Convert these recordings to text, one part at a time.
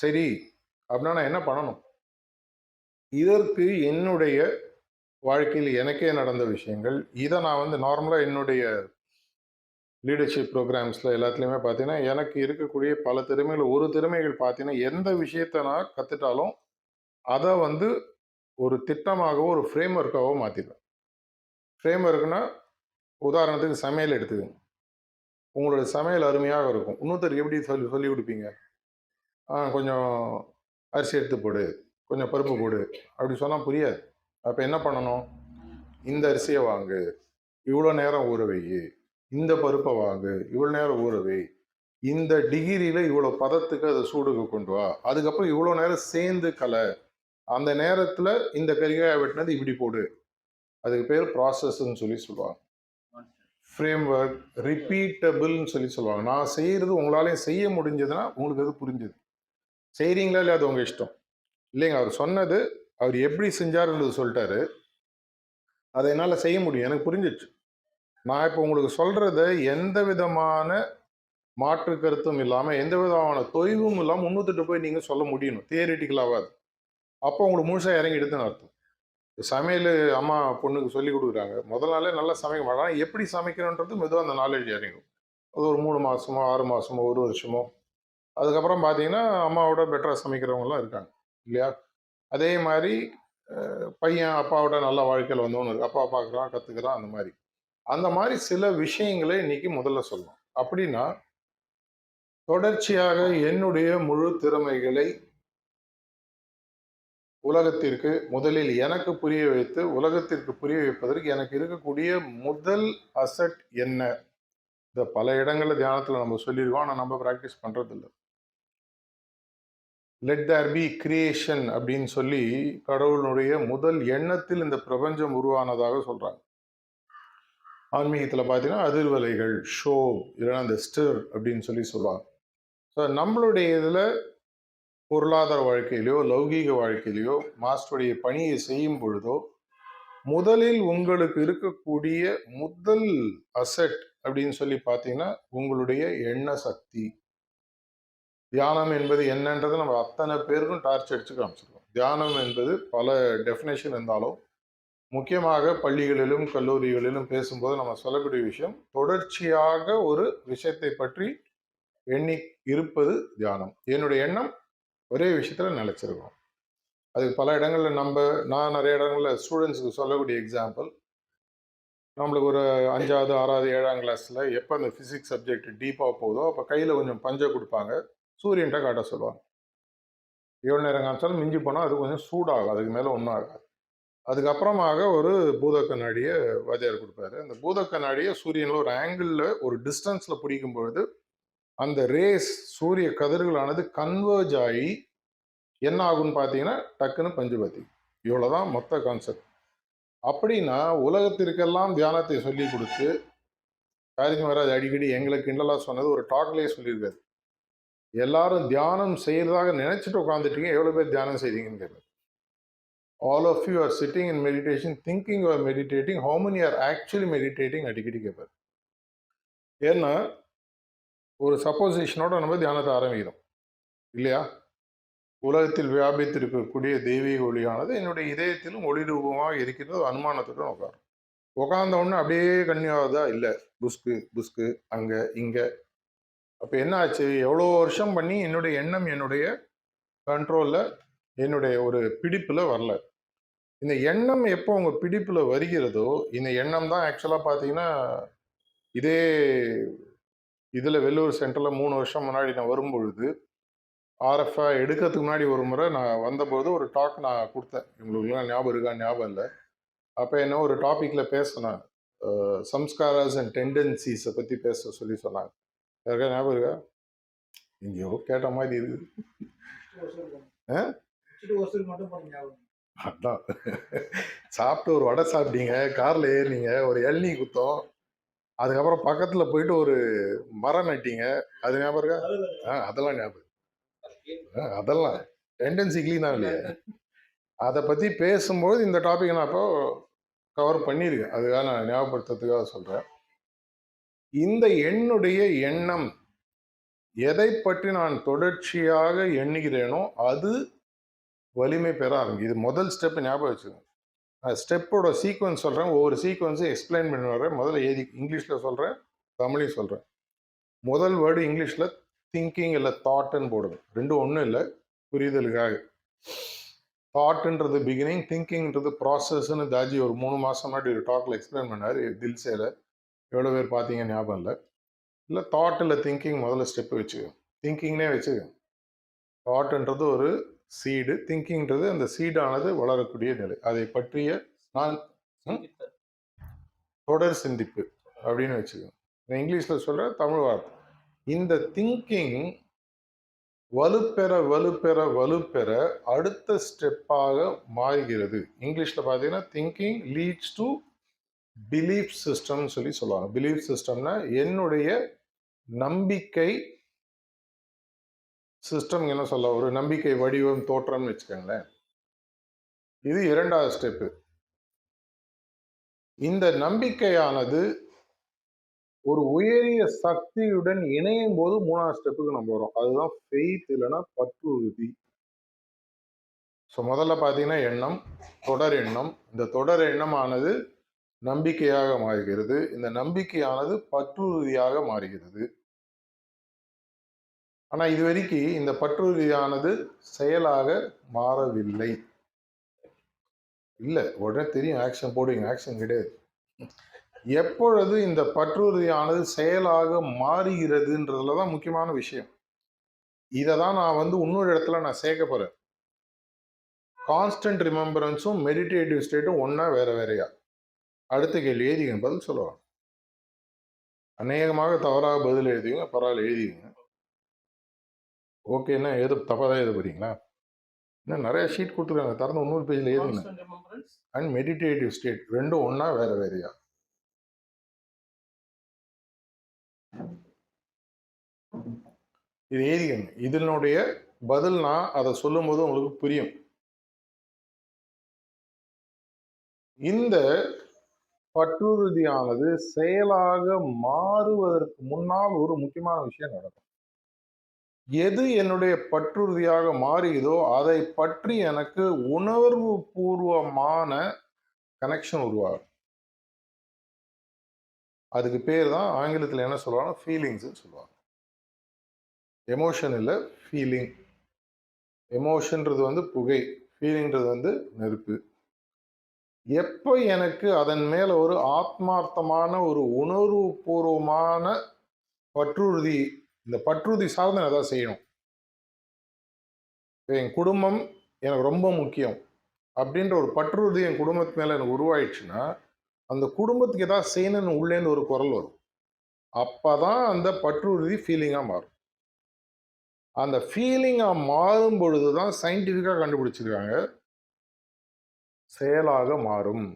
சரி அப்படின்னா நான் என்ன பண்ணணும்? இதற்கு என்னுடைய வாழ்க்கையில் எனக்கே நடந்த விஷயங்கள், இதை நான் வந்து நார்மலாக என்னுடைய லீடர்ஷிப் ப்ரோக்ராம்ஸில் எல்லாத்துலேயுமே பார்த்தீங்கன்னா, எனக்கு இருக்கக்கூடிய பல திறமைகள், ஒரு திறமைகள் பார்த்தீங்கன்னா, எந்த விஷயத்தை நான் கற்றுட்டாலும் அதை வந்து ஒரு திட்டமாகவோ ஒரு ஃப்ரேம் ஒர்க்காகவோ மாற்றிடுவேன். ஃப்ரேம் ஒர்க்னா உதாரணத்துக்கு சமையல் எடுத்துக்கங்க. உங்களோட சமையல் அருமையாக இருக்கும். இன்னொருத்தருக்கு எப்படி சொல்லிக் கொடுப்பீங்க? கொஞ்சம் அரிசி எடுத்து போடு, கொஞ்சம் பருப்பு போடு அப்படி சொன்னால் புரியாது. அப்போ என்ன பண்ணணும்? இந்த அரிசியை வாங்கு, இவ்வளோ நேரம் ஊற வை, இந்த பருப்பை வாங்கு, இவ்வளோ நேரம் ஊற வை, இந்த டிகிரியில் இவ்வளோ பதத்துக்கு அதை சூடுக்கு கொண்டு வா, அதுக்கப்புறம் இவ்வளோ நேரம் சேர்ந்து கலை, அந்த நேரத்தில் இந்த கறிகாயை வெட்டினது இப்படி போடு. அதுக்கு பேர் ப்ராசஸ்ன்னு சொல்லி சொல்லுவாங்க. ஃப்ரேம் ஒர்க் ரிப்பீட்டபிள்னு சொல்லி சொல்லுவாங்க. நான் செய்கிறது உங்களாலையும் செய்ய முடிஞ்சதுன்னா உங்களுக்கு அது புரிஞ்சுது. செய்கிறீங்களா இல்லையா அது உங்கள் இஷ்டம். இல்லைங்க, அவர் சொன்னது அவர் எப்படி செஞ்சாருன்றது சொல்லிட்டாரு. அதை என்னால் செய்ய முடியும், எனக்கு புரிஞ்சிச்சு. நான் இப்போ உங்களுக்கு சொல்கிறத எந்த விதமான மாற்று கருத்தும் இல்லாமல், எந்த விதமான தொய்வும் இல்லாமல் முன்னூத்திட்டு போய் நீங்கள் சொல்ல முடியணும். தியரிட்டிக்கலாகாது. அப்போ உங்களுக்கு முழுசாக இறங்கி எடுத்துன்னு அர்த்தம். சமையல் அம்மா பொண்ணுக்கு சொல்லி கொடுக்குறாங்க. முதல் நாளே நல்லா சமைக்க மாட்டாங்க. எப்படி சமைக்கணுன்றது மெதுவாக அந்த நாலேஜ் இறங்கும். அது ஒரு 3 மாதமோ 6 மாதமோ 1 வருஷமோ அதுக்கப்புறம் பார்த்தீங்கன்னா அம்மாவோட பெட்டராக சமைக்கிறவங்கலாம் இருக்காங்க இல்லையா? அதே மாதிரி பையன் அப்பாவோட நல்ல வாழ்க்கையில் வந்தவனு இருக்கு. அப்பா பார்க்குறான், கற்றுக்கிறான், அந்த மாதிரி. அந்த மாதிரி சில விஷயங்களை இன்னைக்கு முதல்ல சொல்லணும். அப்படின்னா தொடர்ச்சியாக என்னுடைய முழு திறமைகளை உலகத்திற்கு முதலில் எனக்கு புரிய வைத்து உலகத்திற்கு புரிய வைப்பதற்கு எனக்கு இருக்கக்கூடிய முதல் அசட் என்ன? இந்த பல இடங்களில் தியானத்தில் நம்ம சொல்லிடுவோம், ஆனால் நம்ம ப்ராக்டிஸ் பண்ணுறது இல்லை. லெட் தேர் பி கிரியேஷன் அப்படின்னு சொல்லி கடவுளுடைய முதல் எண்ணத்தில் இந்த பிரபஞ்சம் உருவானதாக சொல்கிறாங்க. ஆன்மீகத்தில் பார்த்தீங்கன்னா அதிர்வலைகள், ஷோ, இல்லைன்னா அந்த ஸ்டிர் அப்படின்னு சொல்லி சொல்லுவாங்க. ஸோ நம்மளுடைய இதில் பொருளாதார வாழ்க்கையிலையோ லௌகீக வாழ்க்கையிலையோ மாஸ்டருடைய பணியை செய்யும் பொழுதோ முதலில் உங்களுக்கு இருக்கக்கூடிய முதல் அசெட் அப்படின்னு சொல்லி பார்த்தீங்கன்னா உங்களுடைய எண்ண சக்தி. தியானம் என்பது என்னன்றது நம்ம அத்தனை பேருக்கும் டார்ச் அடிச்சு காமிச்சிருக்கோம். தியானம் என்பது பல டெஃபினேஷன் இருந்தாலும் முக்கியமாக பள்ளிகளிலும் கல்லூரிகளிலும் பேசும்போது நம்ம சொல்லக்கூடிய விஷயம் தொடர்ச்சியாக ஒரு விஷயத்தை பற்றி எண்ணி இருப்பது தியானம். என்னுடைய எண்ணம் ஒரே விஷயத்துல நிலைச்சிருக்கோம். அதுக்கு பல இடங்களில் நான் நிறைய இடங்களில் ஸ்டூடெண்ட்ஸுக்கு சொல்லக்கூடிய எக்ஸாம்பிள், நம்மளுக்கு ஒரு 5வது 6வது 7ஆம் கிளாஸில் எப்போ அந்த ஃபிசிக்ஸ் சப்ஜெக்ட் டீப்பாக போதோ அப்போ கையில் கொஞ்சம் பஞ்சை கொடுப்பாங்க, சூரியன்ட்ட காட்ட சொல்லுவாங்க. எவ்வளோ நேரம் காமிச்சாலும் மிஞ்சி போனால் அது கொஞ்சம் சூடாகும், அதுக்கு மேலே ஒன்றும் ஆகாது. அதுக்கப்புறமாக ஒரு பூத கண்ணாடியை வாத்தியார் கொடுப்பாரு. அந்த பூத கண்ணாடியை சூரியனில் ஒரு ஆங்கிளில் ஒரு டிஸ்டன்ஸில் பிடிக்கும் பொழுது அந்த ரேஸ் சூரிய கதிர்களானது கன்வர்ஜ் ஆகி என்ன ஆகும்னு பார்த்தீங்கன்னா டக்குன்னு பஞ்சு பத்தி. இவ்வளோதான் மொத்த கான்செப்ட். அப்படின்னா உலகத்திற்கெல்லாம் தியானத்தை சொல்லி கொடுத்து காரியம் வராது. அடிக்கடி எங்களை கிண்டலாக சொன்னது ஒரு டாக்லேயே சொல்லியிருக்காரு. எல்லாரும் தியானம் செய்யறதாக நினைச்சிட்டு உட்காந்துட்டீங்க, எவ்வளோ பேர் தியானம் செய்றீங்கன்னு கேட்பார். All of you are sitting in meditation thinking you are meditating, how many are actually meditating அடிக்கடி கேட்பார். ஏன்னா ஒரு சப்போசிஷனோட நம்ம தியானத்தை ஆரம்பிக்கிறோம் இல்லையா? உலகத்தில் வியாபித்திருக்கக்கூடிய தெய்வீக ஒளியானது என்னுடைய இதயத்திலும் ஒளி ரூபமாக இருக்கிறது அனுமானத்துடன் உட்காரும். உட்கார்ந்த உடனே அப்படியே கன்னியாவதா இல்லை, புஸ்கு புஸ்கு அங்கே இங்கே. அப்போ என்ன ஆச்சு? எவ்வளோ வருஷம் பண்ணி என்னுடைய எண்ணம் என்னுடைய கண்ட்ரோலில் என்னுடைய ஒரு பிடிப்பில் வரல. இந்த எண்ணம் எப்போ உங்கள் பிடிப்பில் வருகிறதோ, இந்த எண்ணம் தான் ஆக்சுவலாக பார்த்தீங்கன்னா இதே இதில் வெள்ளூர் சென்டரில் 3 வருஷம் முன்னாடி நான் வரும்பொழுது ஆர்எஃப்ஐ எடுக்கிறதுக்கு முன்னாடி ஒரு முறை நான் வந்தபோது ஒரு டாக் நான் கொடுத்தேன். இவங்களுக்குலாம் ஞாபகம் இருக்கா ஞாபகம் இல்லை. அப்போ என்ன ஒரு டாப்பிக்கில் பேசினேன், சம்ஸ்காராஸ் அண்ட் டெண்டன்சிஸை பற்றி பேச சொல்லி சொன்னாங்க. யாருக்கா ஞாபகம் இருக்கா? எங்கேயோ கேட்ட மாதிரி இருக்குது. அதான் சாப்பிட்டு ஒரு வடை சாப்பிட்டீங்க, காரில் ஏறினீங்க, ஒரு இளநீ குத்தம், அதுக்கப்புறம் பக்கத்தில் போயிட்டு ஒரு மரம் நட்டீங்க, அது ஞாபகம் இருக்கா? அதெல்லாம் ஞாபகம். அதெல்லாம் டெண்டன்சி கிளீனா இல்லையா? அதை பற்றி பேசும்போது இந்த டாபிக் நான் இப்போ கவர் பண்ணியிருக்கேன். அதுக்காக நான் ஞாபகப்படுத்துறதுக்காக சொல்கிறேன். இந்த என்னுடைய எண்ணம் எதை பற்றி நான் தொடர்ச்சியாக எண்ணுகிறேனோ அது வலிமை பெற ஆரம்பிக்கும். இது முதல் ஸ்டெப், ஞாபகம் வச்சுக்கோங்க. ஸ்டெப்போட சீக்வன்ஸ் சொல்கிறேன், ஒவ்வொரு சீக்வன்ஸும் எக்ஸ்பிளைன் பண்ணி வர்றேன். முதல்ல இங்கிலீஷில் சொல்கிறேன், தமிழையும் சொல்கிறேன். முதல் வேர்டு இங்கிலீஷில் திங்கிங் இல்லை தாட்னு போடுங்க. ரெண்டும் ஒன்றும் இல்லை, புரிதலுக்காக. தாட்ன்றது பிகினிங், திங்கிங்ன்றது ப்ராசஸ்ன்னு தாஜி ஒரு 3 மாதம் முன்னாடி ஒரு டாக்கில் எக்ஸ்பிளைன் பண்ணார். தில்சேல எவ்வளோ பேர் பார்த்தீங்க ஞாபகம் இல்லை. இல்லை தாட் இல்லை திங்கிங் முதல்ல ஸ்டெப்பு வச்சுக்கோங்க. திங்கிங்னே வச்சுக்கோங்க. தாட்ன்றது ஒரு சீடு, திங்கிங்ன்றது அந்த சீடானது வளரக்கூடிய நிலை. அதை பற்றிய நான் தொடர் சிந்திப்பு அப்படின்னு வச்சுக்கோங்க. நான் இங்கிலீஷில் சொல்கிற தமிழ் வார்த்தை. இந்த திங்கிங் வலுப்பெற வலுப்பெற வலுப்பெற அடுத்த ஸ்டெப்பாக மாறுகிறது. இங்கிலீஷில் பார்த்தீங்கன்னா thinking leads to belief system சொல்லி சொல்லுவாங்க. பிலீஃப் சிஸ்டம்னா என்னுடைய நம்பிக்கை சிஸ்டம், என்ன சொல்ல, ஒரு நம்பிக்கை வடிவம் தோற்றம்னு வச்சுக்கோங்களேன். இது இரண்டாவது ஸ்டெப்பு. இந்த நம்பிக்கையானது ஒரு உயரிய சக்தியுடன் இணையும் போது மூணாவது ஸ்டெப்புக்கு நம்ம வரோம். அதுதான் ஃபெய்த், இல்லைன்னா பற்று உறுதி. ஸோ முதல்ல பார்த்தீங்கன்னா எண்ணம், தொடர் எண்ணம். இந்த தொடர் எண்ணமானது நம்பிக்கையாக மாறுகிறது. இந்த நம்பிக்கையானது பற்றுறுதியாக மாறுகிறது. ஆனா இது வரைக்கும் இந்த பற்றுறுதியானது செயலாக மாறவில்லை. இல்லை, உடனே தெரியும் ஆக்ஷன் போடுவீங்க, ஆக்ஷன் கிடையாது. எப்பொழுது இந்த பற்றுறுதியானது செயலாக மாறுகிறதுன்றதுல தான் முக்கியமான விஷயம். இதை தான் நான் இன்னொரு இடத்துல நான் சேர்க்க போறேன். கான்ஸ்டன்ட் ரிமெம்பரன்ஸும் மெடிடேட்டிவ் ஸ்டேட்டும் ஒன்னா வேற வேறையா? அடுத்த கேள்வி எழுதிங்க, பதில் சொல்லுவாங்க. அநேகமாக தவறாக பதில் எழுதிங்க, பரவாயில்ல எழுதிங்க. ஓகேன்னா தப்பா தான் எழுத போறீங்களா? இன்னும் நிறைய ஷீட் கொடுத்துருக்காங்க, திறந்து 100 பேஜில் எழுதுங்க. அண்ட் மெடிடேட்டிவ் ஸ்டேட் ரெண்டும் ஒன்னா வேற வேறையா? இது எழுதிக்கங்க. இதனுடைய பதில் நான் அதை சொல்லும் போது உங்களுக்கு புரியும். இந்த பற்றுறுதியானது செயலாக மாறுவதற்கு முன்னால் ஒரு முக்கியமான விஷயம் நடக்கும். எது என்னுடைய பற்றுறுதியாக மாறியதோ அதை பற்றி எனக்கு உணர்வு பூர்வமான கனெக்ஷன் உருவாகும். அதுக்கு பேர் தான் ஆங்கிலத்தில் என்ன சொல்லுவாங்க, ஃபீலிங்ஸ் சொல்லுவாங்க. எமோஷன் இல்லை, ஃபீலிங். எமோஷன்றது புகை, ஃபீலிங்கிறது நெருப்பு. எப்போ எனக்கு அதன் மேல ஒரு ஆத்மார்த்தமான ஒரு உணர்வு பூர்வமான பற்றுறுதி, இந்த பற்றுறுதி சார்ந்து ஏதாவது செய்யணும். என் குடும்பம் எனக்கு ரொம்ப முக்கியம் அப்படின்ற ஒரு பற்றுறுதி என் குடும்பத்து மேல எனக்கு உருவாயிடுச்சுன்னா, அந்த குடும்பத்துக்கு ஏதாவது செய்யணும்னு உள்ளேன்னு ஒரு குரல் வரும். அப்பதான் அந்த பற்றுறுதி ஃபீலிங்கா மாறும். அந்த ஃபீலிங்கா மாறும் பொழுதுதான் சயின்டிஃபிக்கா கண்டுபிடிச்சிருக்காங்க செயலாக மாறும்.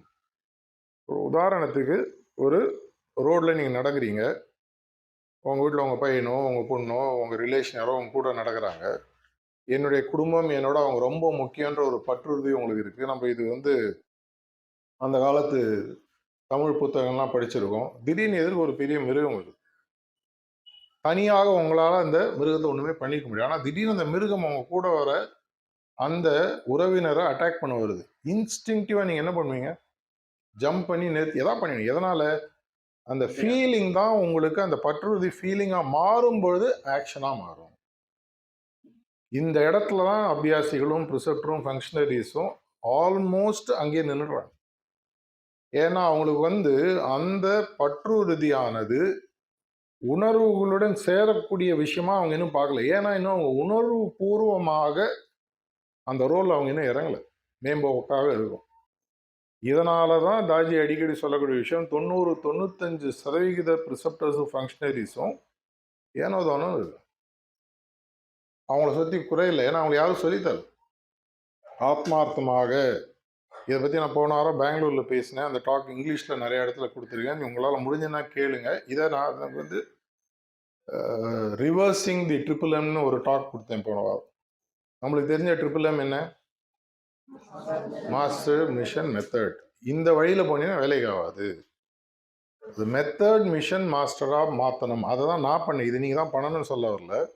ஒரு உதாரணத்துக்கு, ஒரு ரோட்ல நீங்க நடக்கிறீங்க, உங்க வீட்டில் உங்க பையனோ உங்க பொண்ணோ உங்க ரிலேஷன் யாரோ உங்க கூட நடக்கிறாங்க. என்னுடைய குடும்பம் என்னோட அவங்க ரொம்ப முக்கியன்ற ஒரு பற்றுறுதி உங்களுக்கு இருக்கு. நம்ம இது அந்த காலத்து தமிழ் புத்தகங்கள்லாம் படிச்சிருக்கோம். திடீர்னு எதிர்க்கு ஒரு பெரிய மிருகம் வருது. தனியாக உங்களால் அந்த மிருகத்தை ஒன்றுமே பண்ணிக்க முடியும். ஆனால் திடீர்னு அந்த மிருகம் அவங்க கூட வர அந்த உறவினரை அட்டாக் பண்ண வருது. இன்ஸ்டிங்டிவாக நீங்கள் என்ன பண்ணுவீங்க? ஜம்ப் பண்ணி நிறுத்தி எதா பண்ணுவீங்க. எதனால? அந்த ஃபீலிங் தான் உங்களுக்கு அந்த பற்றுறுதி ஃபீலிங்காக மாறும் பொழுது ஆக்ஷனாக மாறும். இந்த இடத்துல தான் அபியாசிகளும் ப்ரிசெப்டரும் ஃபங்க்ஷனரிஸும் ஆல்மோஸ்ட் அங்கே நின்றுடுறாங்க. ஏன்னா அவங்களுக்கு அந்த பற்றுறுதியானது உணர்வுகளுடன் சேரக்கூடிய விஷயமா அவங்க இன்னும் பார்க்கல. ஏன்னா இன்னும் அவங்க உணர்வு பூர்வமாக அந்த ரோல் அவங்க இன்னும் இறங்கல, மேம்போக்காக இருக்கும். இதனால தான் தாஜி அடிக்கடி சொல்லக்கூடிய விஷயம், 90-95% ப்ரிசெப்டர்ஸும் ஃபங்க்ஷனரிஸும் ஏனோ தானோ இருக்கு. அவங்கள சுற்றி குறையில்லை, ஏன்னா அவங்க யாரும் சொல்லித்தரல. ஆத்மார்த்தமாக இதை பற்றி நான் போன வாரம் பெங்களூரில் பேசினேன். அந்த டாக் இங்கிலீஷில் நிறைய இடத்துல கொடுத்துருக்கேன். உங்களால் முடிஞ்சுன்னா கேளுங்க. இதை நான் ரிவர்சிங் தி ட்ரிபிள்-எம்னு ஒரு டாக் கொடுத்தேன் போன வாரம். நம்மளுக்கு தெரிஞ்ச ட்ரிபிள்-எம் என்ன? Master, mission, method. இந்த வழியில் போனீங்கன்னா வேலைக்கு ஆகாது. மெத்தட் மிஷன் மாஸ்டராக மாற்றணும். அதை தான் நான் பண்ணேன். இது நீங்கள் தான் பண்ணணும்னு சொல்ல வரல.